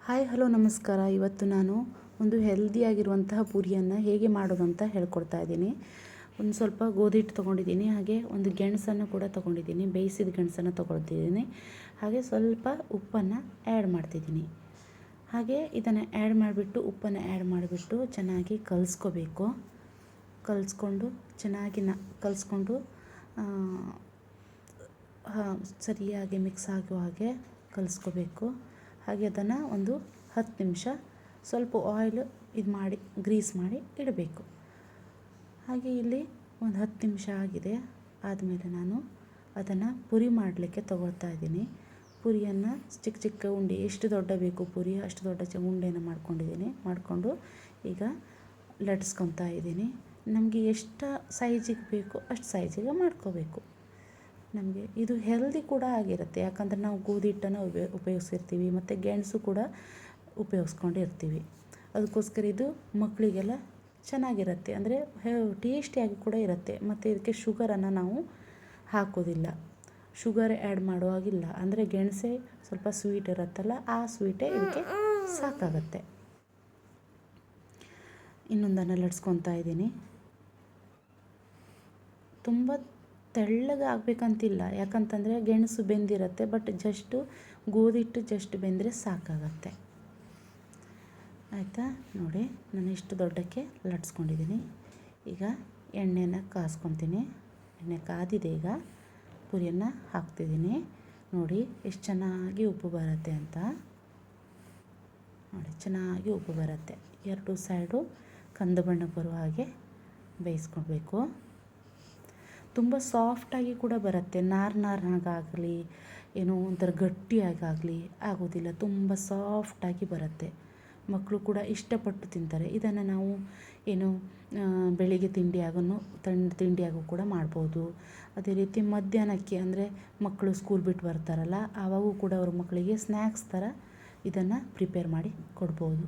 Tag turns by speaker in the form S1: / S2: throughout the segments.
S1: Hi hello ನಮಸ್ಕಾರ. ಇವತ್ತು ನಾನು ಒಂದು ಹೆಲ್ದಿಯಾಗಿರುವಂತಹ ಪೂರಿಯನ್ನು ಹೇಗೆ ಮಾಡೋದು ಅಂತ ಹೇಳ್ಕೊಡ್ತಾ ಇದ್ದೀನಿ. ಒಂದು ಸ್ವಲ್ಪ ಗೋಧಿ ಹಿಟ್ಟು ತೊಗೊಂಡಿದ್ದೀನಿ, ಹಾಗೆ ಒಂದು ಗೆಣಸನ್ನು ಕೂಡ ತೊಗೊಂಡಿದ್ದೀನಿ, ಬೇಯಿಸಿದ ಗೆಣಸನ್ನು ತೊಗೊಳ್ತಿದ್ದೀನಿ. ಹಾಗೆ ಸ್ವಲ್ಪ ಉಪ್ಪನ್ನು ಆ್ಯಡ್ ಮಾಡ್ತಿದ್ದೀನಿ. ಹಾಗೆ ಇದನ್ನು ಆ್ಯಡ್ ಮಾಡಿಬಿಟ್ಟು ಉಪ್ಪನ್ನು ಆ್ಯಡ್ ಮಾಡಿಬಿಟ್ಟು ಚೆನ್ನಾಗಿ ಕಲಿಸ್ಕೋಬೇಕು. ಕಲಿಸ್ಕೊಂಡು ಚೆನ್ನಾಗಿ ಕಲಿಸ್ಕೊಂಡು ಸರಿಯಾಗಿ ಮಿಕ್ಸ್ ಆಗೋ ಹಾಗೆ ಕಲಿಸ್ಕೋಬೇಕು. ಹಾಗೆ ಅದನ್ನು ಒಂದು 10 ನಿಮಿಷ ಸ್ವಲ್ಪ ಆಯಿಲ್ ಗ್ರೀಸ್ ಮಾಡಿ ಇಡಬೇಕು. ಹಾಗೆ ಇಲ್ಲಿ ಒಂದು 10 ನಿಮಿಷ ಆಗಿದೆ. ಆದಮೇಲೆ ನಾನು ಅದನ್ನು ಪುರಿ ಮಾಡಲಿಕ್ಕೆ ತಗೊಳ್ತಾ ಇದ್ದೀನಿ. ಪುರಿಯನ್ನು ಚಿಕ್ಕ ಚಿಕ್ಕ ಉಂಡೆ, ಎಷ್ಟು ದೊಡ್ಡ ಬೇಕು ಪುರಿ ಅಷ್ಟು ದೊಡ್ಡ ಉಂಡೆನ ಮಾಡಿಕೊಂಡು ಈಗ ಲಟ್ಸ್ಕೊತಾ ಇದ್ದೀನಿ. ನಮಗೆ ಎಷ್ಟು ಸೈಜಿಗೆ ಬೇಕೋ ಅಷ್ಟು ಸೈಜಿಗೆ ಮಾಡ್ಕೋಬೇಕು. ನಮಗೆ ಇದು ಹೆಲ್ದಿ ಕೂಡ ಆಗಿರುತ್ತೆ, ಯಾಕಂದರೆ ನಾವು ಗೋಧಿ ಹಿಟ್ಟನ್ನು ಉಪಯೋಗಿಸಿರ್ತೀವಿ ಮತ್ತು ಗೆಣಸು ಕೂಡ ಉಪಯೋಗಿಸ್ಕೊಂಡಿರ್ತೀವಿ. ಅದಕ್ಕೋಸ್ಕರ ಇದು ಮಕ್ಕಳಿಗೆಲ್ಲ ಚೆನ್ನಾಗಿರುತ್ತೆ, ಅಂದರೆ ಟೇಸ್ಟಿಯಾಗಿ ಕೂಡ ಇರುತ್ತೆ. ಮತ್ತು ಇದಕ್ಕೆ ಶುಗರನ್ನು ನಾವು ಹಾಕೋದಿಲ್ಲ, ಶುಗರ್ ಆ್ಯಡ್ ಮಾಡುವಾಗಿಲ್ಲ. ಅಂದರೆ ಗೆಣಸೇ ಸ್ವಲ್ಪ ಸ್ವೀಟ್ ಇರುತ್ತಲ್ಲ, ಆ ಸ್ವೀಟೇ ಇದಕ್ಕೆ ಸಾಕಾಗತ್ತೆ. ಇನ್ನೊಂದನ್ನು ಲಟ್ಸ್ಕೊತಾ ಇದ್ದೀನಿ. ತುಂಬ ತೆಳ್ಳಗೆ ಆಗಬೇಕಂತಿಲ್ಲ, ಯಾಕಂತಂದರೆ ಗೆಣಸು ಬೆಂದಿರುತ್ತೆ. ಬಟ್ ಜಸ್ಟು ಗೋಧಿ ಹಿಟ್ಟು ಜಸ್ಟ್ ಬೆಂದರೆ ಸಾಕಾಗತ್ತೆ. ಆಯಿತಾ? ನೋಡಿ, ನಾನು ಇಷ್ಟು ದೊಡ್ಡಕ್ಕೆ ಲಟ್ಸ್ಕೊಂಡಿದ್ದೀನಿ. ಈಗ ಎಣ್ಣೆನ ಕಾಸ್ಕೊತೀನಿ. ಎಣ್ಣೆ ಕಾದಿದೆ. ಈಗ ಪುರಿಯನ್ನು ಹಾಕ್ತಿದ್ದೀನಿ. ನೋಡಿ ಎಷ್ಟು ಚೆನ್ನಾಗಿ ಉಪ್ಪು ಬರುತ್ತೆ ಅಂತ. ನೋಡಿ, ಚೆನ್ನಾಗಿ ಉಪ್ಪು ಬರುತ್ತೆ. ಎರಡು ಸೈಡು ಕಂದು ಬಣ್ಣಕ್ಕೆ ಬರುವ ಹಾಗೆ ಬೇಯಿಸ್ಕೊಳ್ಬೇಕು. ತುಂಬ ಸಾಫ್ಟಾಗಿ ಕೂಡ ಬರುತ್ತೆ, ನಾರ್ನಾಗಾಗಲಿ ಏನೋ ಒಂಥರ ಗಟ್ಟಿಯಾಗಲಿ ಆಗೋದಿಲ್ಲ. ತುಂಬ ಸಾಫ್ಟಾಗಿ ಬರುತ್ತೆ. ಮಕ್ಕಳು ಕೂಡ ಇಷ್ಟಪಟ್ಟು ತಿಂತಾರೆ. ಇದನ್ನು ನಾವು ಏನು ಬೆಳಿಗ್ಗೆ ತಿಂಡಿಯಾಗೂ ಕೂಡ ಮಾಡ್ಬೋದು. ಅದೇ ರೀತಿ ಮಧ್ಯಾಹ್ನಕ್ಕೆ, ಅಂದರೆ ಮಕ್ಕಳು ಸ್ಕೂಲ್ ಬಿಟ್ಟು ಬರ್ತಾರಲ್ಲ, ಆವಾಗೂ ಕೂಡ ಅವ್ರ ಮಕ್ಕಳಿಗೆ ಸ್ನ್ಯಾಕ್ಸ್ ಥರ ಇದನ್ನು ಪ್ರಿಪೇರ್ ಮಾಡಿ ಕೊಡ್ಬೋದು.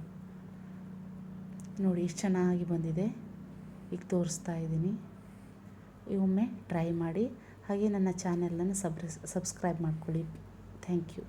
S1: ನೋಡಿ ಎಷ್ಟು ಚೆನ್ನಾಗಿ ಬಂದಿದೆ. ಈಗ ತೋರಿಸ್ತಾ ಇದ್ದೀನಿ. ಒಮ್ಮೆ ಟ್ರೈ ಮಾಡಿ. ಹಾಗೆ ನನ್ನ ಚಾನೆಲನ್ನು ಸಬ್ಸ್ಕ್ರೈಬ್ ಮಾಡ್ಕೊಳ್ಳಿ. Thank you.